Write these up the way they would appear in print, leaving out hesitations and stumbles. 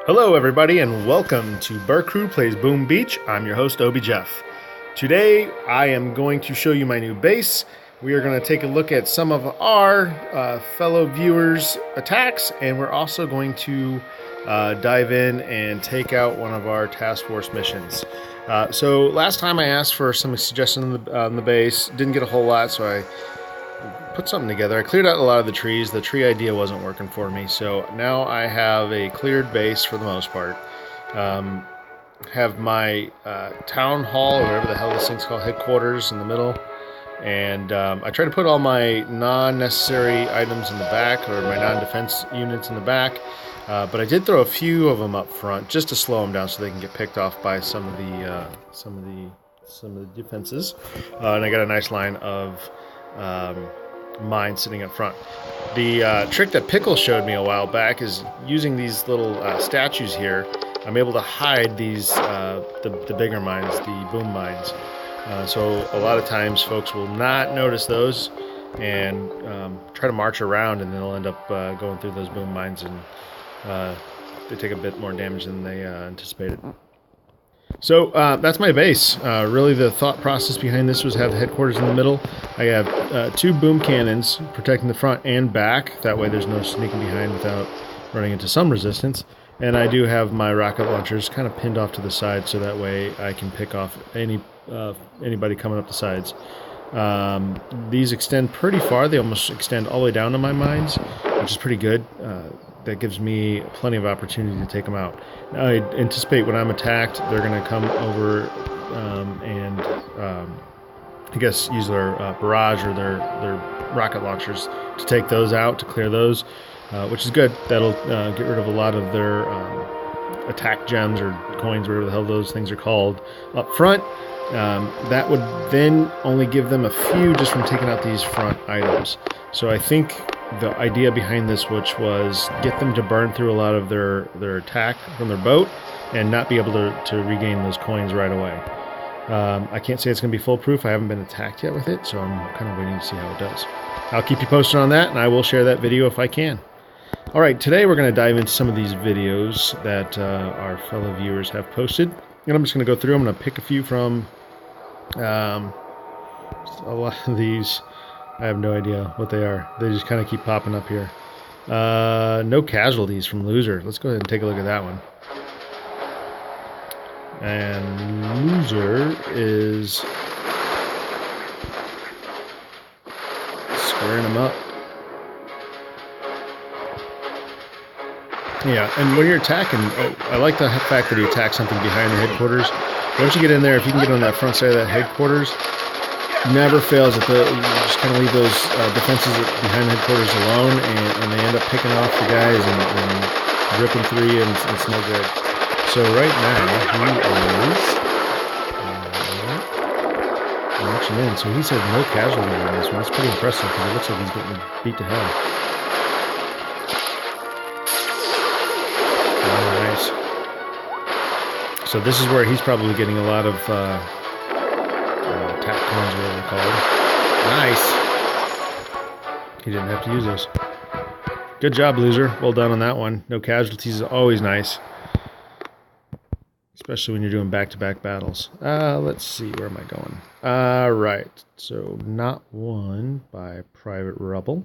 Hello, everybody, and welcome to BerCrew Plays Boom Beach. I'm your host, Objeff. Today, I am going to show you my new base. We are going to take a look at some of our fellow viewers' attacks, and we're also going to dive in and take out one of our task force missions. So last time I asked for some suggestions on the base, didn't get a whole lot, so I put something together. I cleared out a lot of the trees. The tree idea wasn't working for me, so now I have a cleared base for the most part. Have my town hall, or whatever the hell this thing's called, headquarters in the middle, and I try to put all my non-necessary items in the back, or my non-defense units in the back, but I did throw a few of them up front just to slow them down so they can get picked off by some of the defenses, and I got a nice line of mine sitting up front. The trick that Pickle showed me a while back is using these little statues here. I'm able to hide these the bigger mines, the boom mines. So a lot of times folks will not notice those and try to march around, and they'll end up going through those boom mines, and they take a bit more damage than they anticipated. So that's my base. Really, the thought process behind this was have the headquarters in the middle. I have two boom cannons protecting the front and back. That way there's no sneaking behind without running into some resistance. And I do have my rocket launchers kind of pinned off to the side, so that way I can pick off anybody coming up the sides. These extend pretty far. They almost extend all the way down to my mines, which is pretty good. That gives me plenty of opportunity to take them out. Now, I anticipate when I'm attacked, they're going to come over and I guess use their barrage or their rocket launchers to take those out, to clear those, which is good. That'll get rid of a lot of their attack gems or coins, whatever the hell those things are called, up front. That would then only give them a few just from taking out these front items. So I think the idea behind this, which was get them to burn through a lot of their attack from their boat and not be able to regain those coins right away. I can't say it's going to be foolproof. I haven't been attacked yet with it, so I'm kind of waiting to see how it does. I'll keep you posted on that, and I will share that video if I can. All right, today we're going to dive into some of these videos that our fellow viewers have posted, and I'm just going to go through them. I'm going to pick a few from a lot of these. I have no idea what they are. They just kind of keep popping up here. No casualties from Loser. Let's go ahead and take a look at that one. And Loser is squaring them up. Yeah, and when you're attacking, I like the fact that he attacks something behind the headquarters. Once you get in there, if you can get on that front side of that headquarters, never fails that you just kind of leave those defenses behind the headquarters alone, and they end up picking off the guys and ripping through you, and it's no good. So right now, he is marching in. So he said no casualty on this one. That's pretty impressive, because it looks like he's getting beat to hell. Oh, nice. So this is where he's probably getting a lot of tap coins, whatever they're called. Nice. He didn't have to use those. Good job, Loser. Well done on that one. No casualties is always nice, especially when you're doing back-to-back battles. Let's see, where am I going? All right. So Not One by Private Rubble.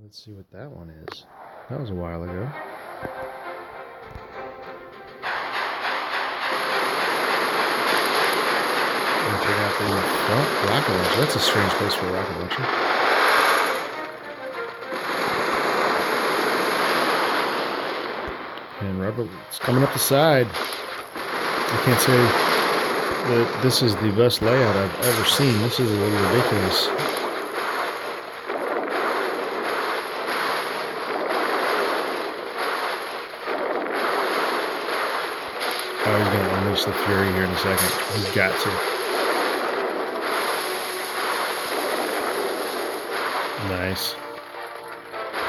Let's see what that one is. That was a while ago. Check out the front rocket launcher. That's a strange place for a rocket launcher. And rubber, it's coming up the side. I can't say that this is the best layout I've ever seen. This is a little ridiculous. Oh, he's going to unleash the fury here in a second. He's got to. Nice.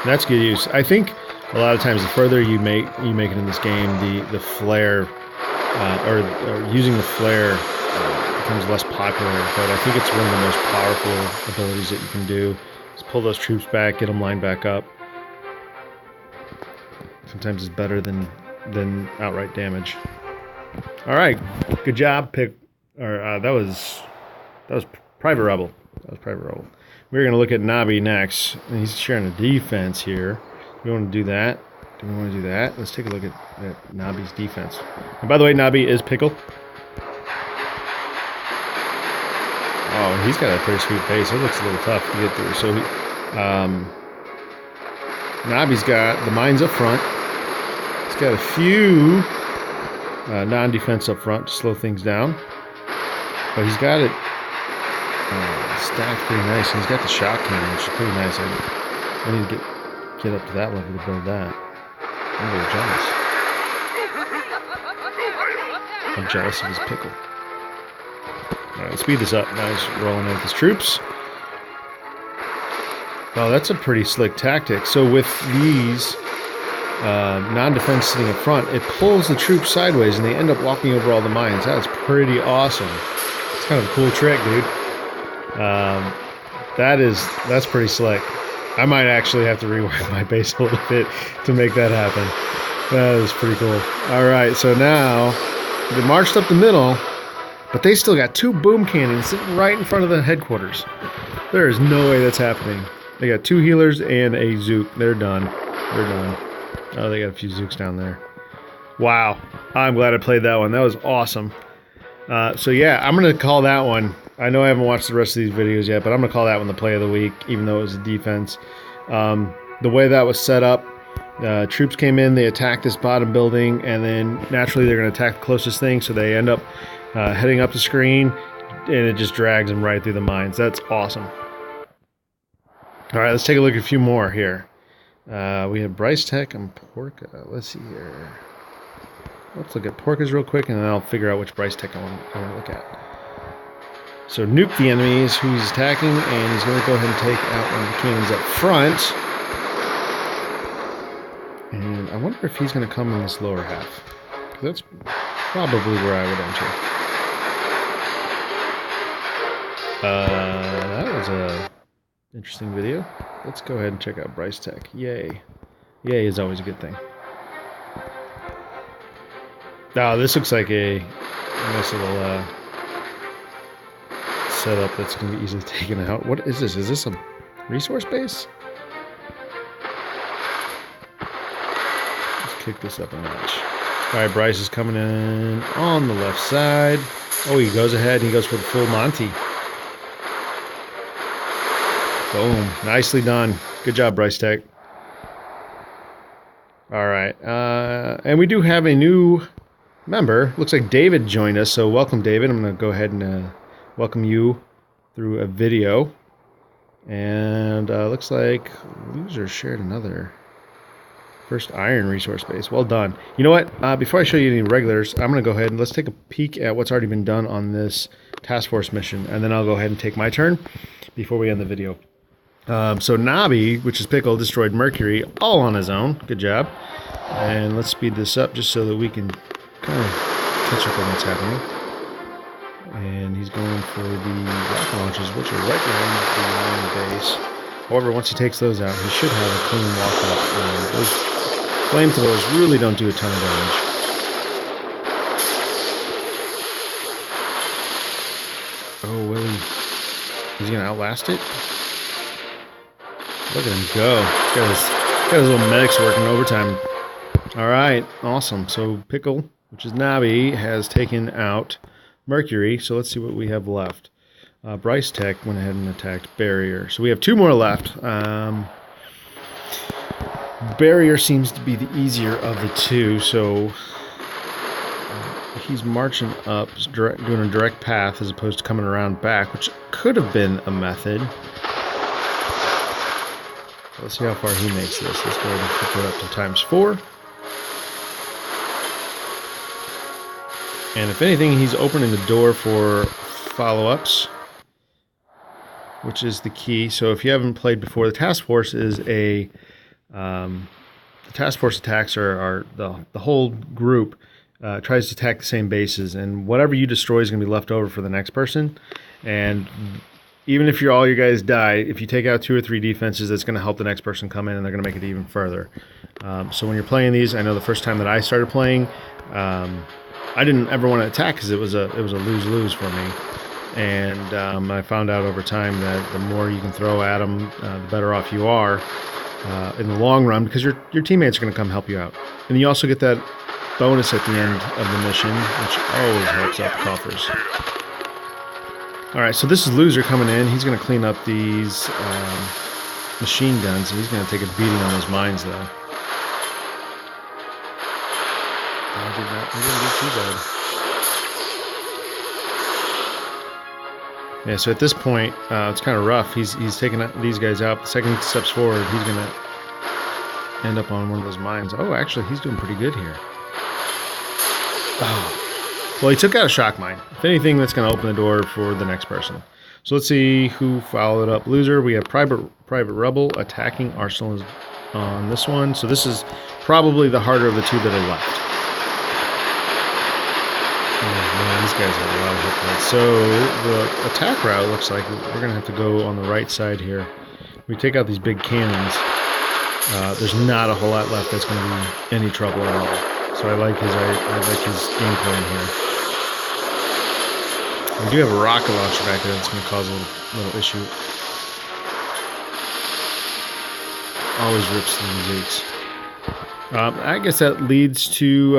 That's good use. I think a lot of times the further you make it in this game, the flare or using the flare becomes less popular. But I think it's one of the most powerful abilities that you can do. Just pull those troops back, get them lined back up, sometimes is better than outright damage. All right, good job, that was Private Rebel. We're gonna look at Knobby next, and he's sharing a defense here. We want to do that. Do we want to do that? Let's take a look at Knobby's defense. And by the way, Knobby is Pickle. Oh, he's got a pretty sweet base. It looks a little tough to get through. So Knobby's got the mines up front. He's got a few non-defense up front to slow things down. But he's got it stacked pretty nice. And he's got the shot cannon, which is pretty nice. I need to get up to that level to build that. I'm very jealous. I'm jealous of his Pickle. Alright, let's speed this up. Now he's rolling in with his troops. Well, that's a pretty slick tactic. So with these non-defense sitting up front, it pulls the troops sideways and they end up walking over all the mines. That's pretty awesome. It's kind of a cool trick, dude. That's pretty slick. I might actually have to rework my base a little bit to make that happen. That is pretty cool. Alright, so now they marched up the middle, but they still got 2 boom cannons sitting right in front of the headquarters. There is no way that's happening. They got 2 healers and a Zook. They're done. They're done. Oh, they got a few Zooks down there. Wow. I'm glad I played that one. That was awesome. So yeah, I'm going to call that one. I know I haven't watched the rest of these videos yet, but I'm going to call that one the play of the week, even though it was a defense. The way that was set up, troops came in, they attacked this bottom building, and then naturally they're going to attack the closest thing, so they end up heading up the screen, and it just drags them right through the mines. That's awesome. All right, let's take a look at a few more here. We have Bryce Tech and Porka. Let's see here. Let's look at Porka's real quick, and then I'll figure out which Bryce Tech I want to look at. So nuke the enemies who he's attacking, and he's going to go ahead and take out one of the cannons up front. And I wonder if he's going to come in this lower half. That's probably where I would enter. That was a interesting video. Let's go ahead and check out Bryce Tech. Yay. Yay is always a good thing. Now, this looks like a nice little setup that's going to be easily taken out. What is this? Is this a resource base? Let's kick this up a notch. Alright, Bryce is coming in on the left side. Oh, he goes ahead and he goes for the full Monty. Boom. Nicely done. Good job, Bryce Tech. Alright. And we do have a new member. Looks like David joined us, so welcome, David. I'm going to go ahead and welcome you through a video. And looks like Loser shared another first iron resource base. Well done. You know what? Before I show you any regulars, I'm going to go ahead and let's take a peek at what's already been done on this task force mission. And then I'll go ahead and take my turn before we end the video. So Knobby, which is Pickle, destroyed Mercury all on his own. Good job. And let's speed this up just so that we can kind of catch up on what's happening. And he's going for the rocket launchers, which are right behind the base. However, once he takes those out, he should have a clean walk-up. Those flamethrowers really don't do a ton of damage. Oh, Willie. Is he going to outlast it? Look at him go. He's got his little medics working overtime. Alright, awesome. So Pickle, which is Knobby, has taken out Mercury. So let's see what we have left. Bryce Tech went ahead and attacked Barrier. So we have 2 more left. Barrier seems to be the easier of the 2. So he's marching up, doing a direct path as opposed to coming around back, which could have been a method. Let's see how far he makes this. Let's go ahead and pick it up to ×4. And if anything, he's opening the door for follow-ups, which is the key. So if you haven't played before, the task force is the task force attacks are the whole group tries to attack the same bases, and whatever you destroy is going to be left over for the next person. And even if all your guys die, if you take out 2 or 3 defenses, that's going to help the next person come in, and they're going to make it even further. So when you're playing these, I know the first time that I started playing, I didn't ever want to attack because it was a lose-lose for me. And I found out over time that the more you can throw at them, the better off you are in the long run, because your teammates are going to come help you out. And you also get that bonus at the end of the mission, which always helps out the coffers. Alright, so this is Loser coming in. He's going to clean up these machine guns, and he's going to take a beating on those mines, though. I didn't do too bad. Yeah, so at this point, it's kind of rough. He's taking these guys out. The second he steps forward, he's going to end up on one of those mines. Oh, actually, he's doing pretty good here. Oh. Well, he took out a shock mine. If anything, that's going to open the door for the next person. So let's see who followed up Loser. We have Private Rebel attacking Arsenal on this one. So this is probably the harder of the 2 that are left. Oh man, these guys have a lot of hit points. So the attack route looks like we're going to have to go on the right side here. We take out these big cannons. There's not a whole lot left that's going to be any trouble at all. So I like his game plan here. We do have a rocket launcher back there that's going to cause a little issue. Always rips through the Zeeks. I guess that leads to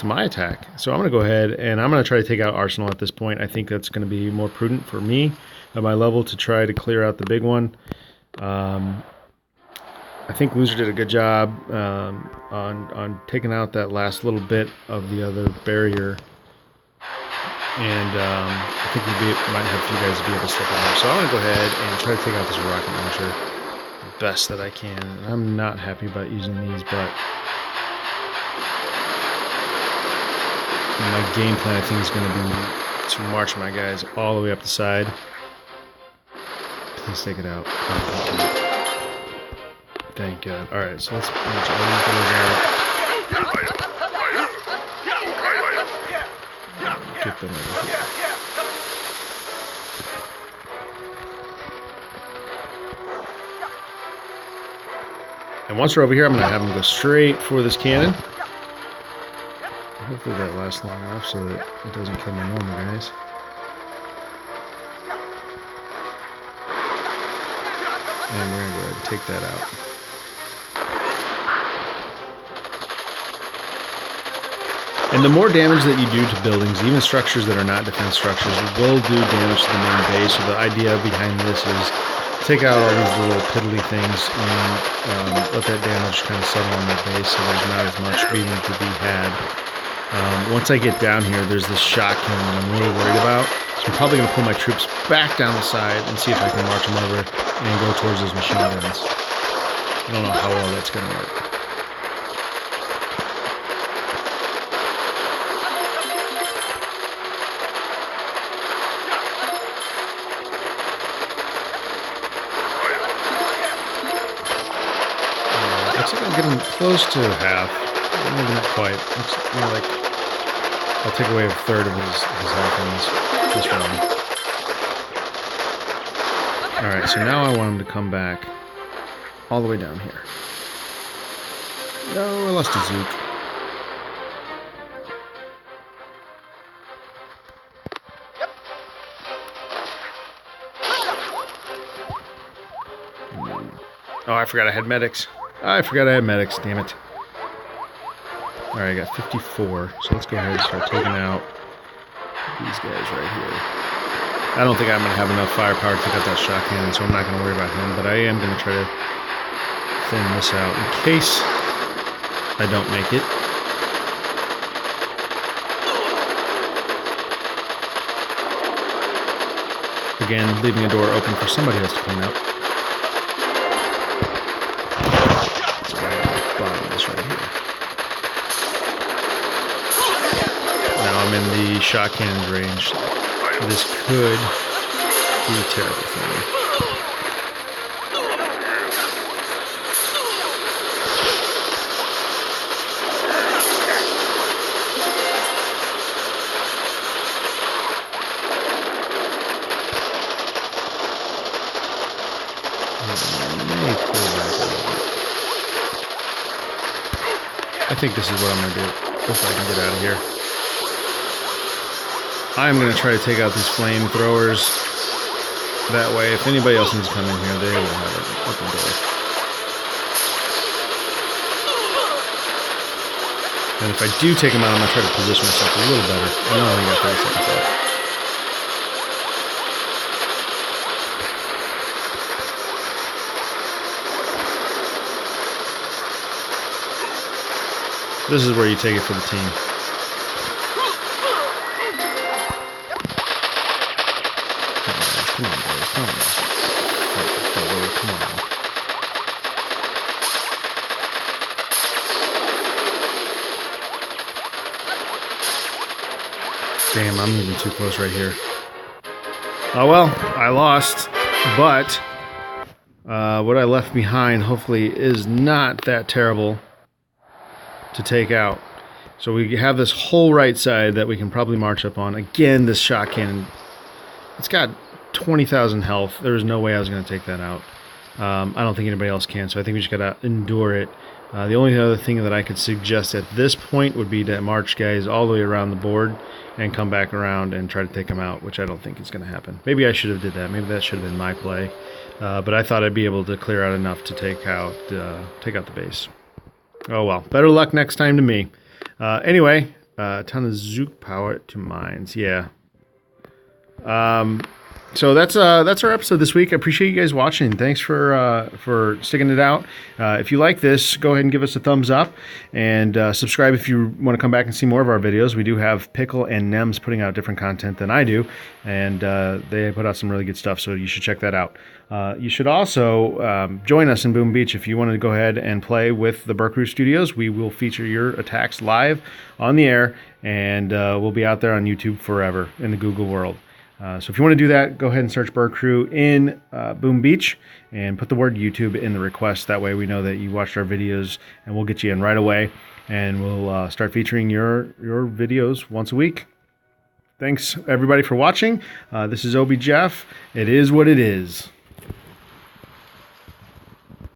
my attack. So I'm going to go ahead and I'm going to try to take out Arsenal at this point. I think that's going to be more prudent for me at my level to try to clear out the big one. I think Loser did a good job on taking out that last little bit of the other barrier. And I think we might have you guys be able to step in there. So I'm going to go ahead and try to take out this rocket launcher the best that I can. I'm not happy about using these, but my game plan, I think, is going to be to march my guys all the way up the side. Please take it out. Thank God. Alright, so let's march all these guys out. Get them over here. And once we're over here, I'm going to have them go straight for this cannon. Hopefully that lasts long enough so that it doesn't kill my normal guys. And we're going to go ahead and take that out. And the more damage that you do to buildings, even structures that are not defense structures, will do damage to the main base. So the idea behind this is take out all these little piddly things and let that damage kind of settle on the base so there's not as much beating to be had. Once I get down here, there's this shock cannon that I'm really worried about. So I'm probably going to pull my troops back down the side and see if I can march them over and go towards those machine guns. I don't know how well that's going to work. Looks like I'm getting close to half. Maybe not quite. Looks more like I'll take away a third of his health in this round. Alright, so now I want him to come back all the way down here. No, I lost a Zook. Oh, I forgot I had medics. Damn it. Alright, I got 54, so let's go ahead and start taking out these guys right here. I don't think I'm going to have enough firepower to take out that shock cannon, so I'm not going to worry about him, but I am going to try to thin this out in case I don't make it. Again, leaving a door open for somebody else to come out. Right here. Now I'm in the shock cannon's range. This could be terrible for me. I think this is what I'm going to do if I can get out of here. I'm going to try to take out these flamethrowers. That way, if anybody else needs to come in here, they will have an open door. And if I do take them out, I'm going to try to position myself a little better. I know I only got 30 seconds left. This is where you take it for the team. Come on, boys. Come on. Come on. Damn, I'm moving too close right here. Oh well, I lost, but what I left behind hopefully is not that terrible to take out. So we have this whole right side that we can probably march up on. Again, this shot cannon, it's got 20,000 health. There's no way I was going to take that out. I don't think anybody else can, so I think we just got to endure it. The only other thing that I could suggest at this point would be to march guys all the way around the board and come back around and try to take them out, which I don't think is going to happen. Maybe I should have did that. Maybe that should have been my play. But I thought I'd be able to clear out enough to take out the base. Oh well, better luck next time to me. Anyway, a ton of Zook power to mines. Yeah. So that's our episode this week. I appreciate you guys watching. Thanks for sticking it out. If you like this, go ahead and give us a thumbs up and subscribe if you want to come back and see more of our videos. We do have Pickle and Nems putting out different content than I do, and they put out some really good stuff, so you should check that out. You should also join us in Boom Beach if you want to go ahead and play with the BerCrew Studios. We will feature your attacks live on the air, and we'll be out there on YouTube forever in the Google world. So if you want to do that, go ahead and search BerCrew in Boom Beach and put the word YouTube in the request. That way we know that you watched our videos, and we'll get you in right away, and we'll start featuring your videos once a week. Thanks, everybody, for watching. This is Objeff. It is what it is.